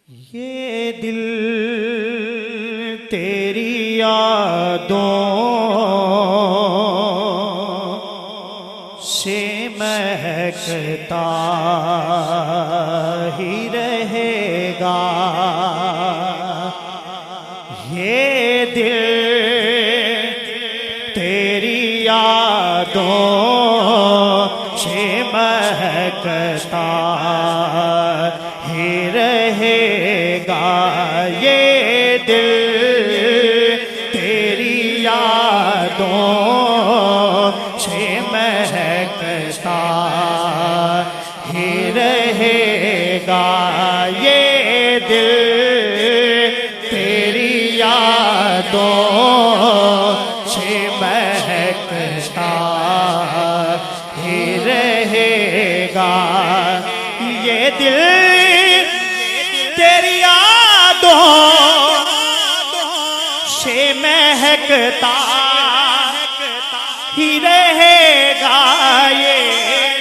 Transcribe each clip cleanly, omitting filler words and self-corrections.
یہ دل تیری یادوں سے مہکتا ہی رہے گا۔ یہ دل تیری یادوں سے مہکتا ہی رہے گا۔ یہ دل تیری یادوں سے مہکتا ہی رہے گا۔ یہ دل تیری یادوں سے مہکتا ہی رہے گا۔ یہ دل تیری یادوں سے مہکتا ہی رہے گا۔ یہ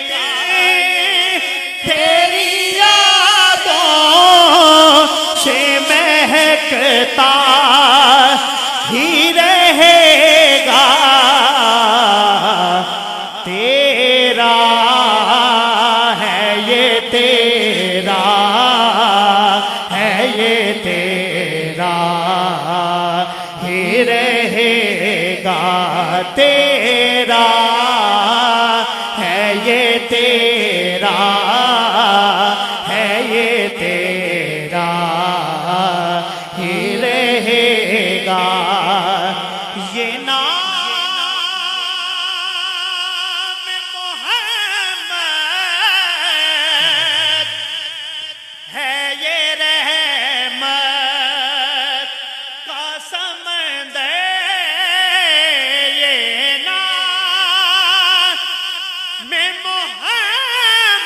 دل تیری یادوں سے مہکتا ہی رہے گا۔ تیرا ہے یہ تیرا ہے یہ تیرا ہی رہے گا۔ تیرا ہے یہ تیرا ہے یہ تیرا ہی رہے گا۔ یہ نام محمد ہے، یہ رحمت کا سمندر۔ یہ نام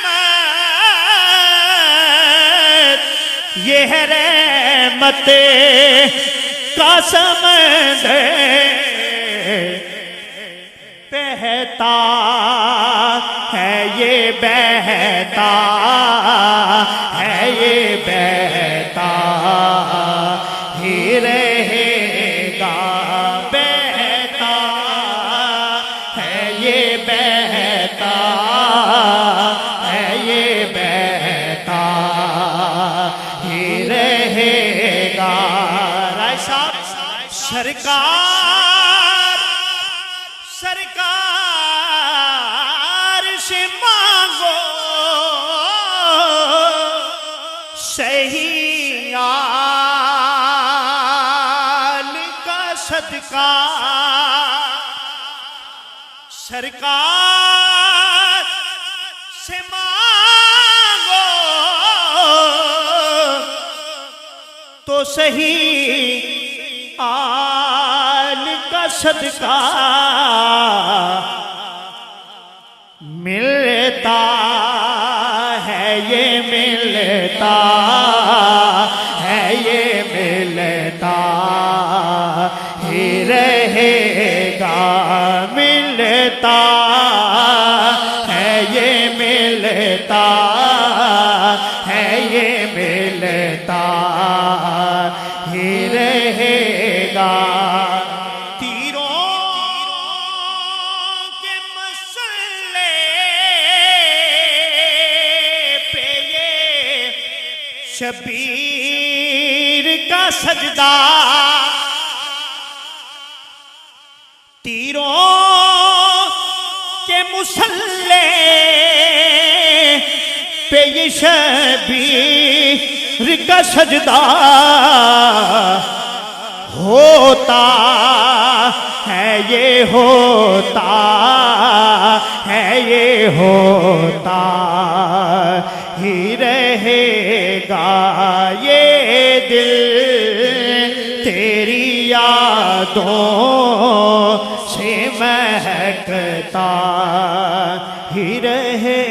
محمد یہ ہے رحمت کا سمندر۔ بہتا ہے یہ بہتا ہے یہ بہتا ہی رہے گا۔ بہتا ہے یہ بہتا ہے یہ بہتا ہی رہے گا۔ رائے صاحب سرکار سے مانگو صحیح آل کا صدقہ۔ سرکار سے مانگو تو صحیح آل کا صدقہ ملتا ہے یہ ملتا ہے یہ ملتا ہی رہے گا۔ ملتا ہے یہ ملتا ہے یہ ملتا ہی رہے گا۔ شبیر کا سجدہ تیروں کے مصلے پہ یہ شبیر کا سجدہ ہوتا ہے یہ ہوتا ہے یہ ہوتا ہی رہے گا۔ یہ دل تیری یادوں سے مہکتا ہی رہے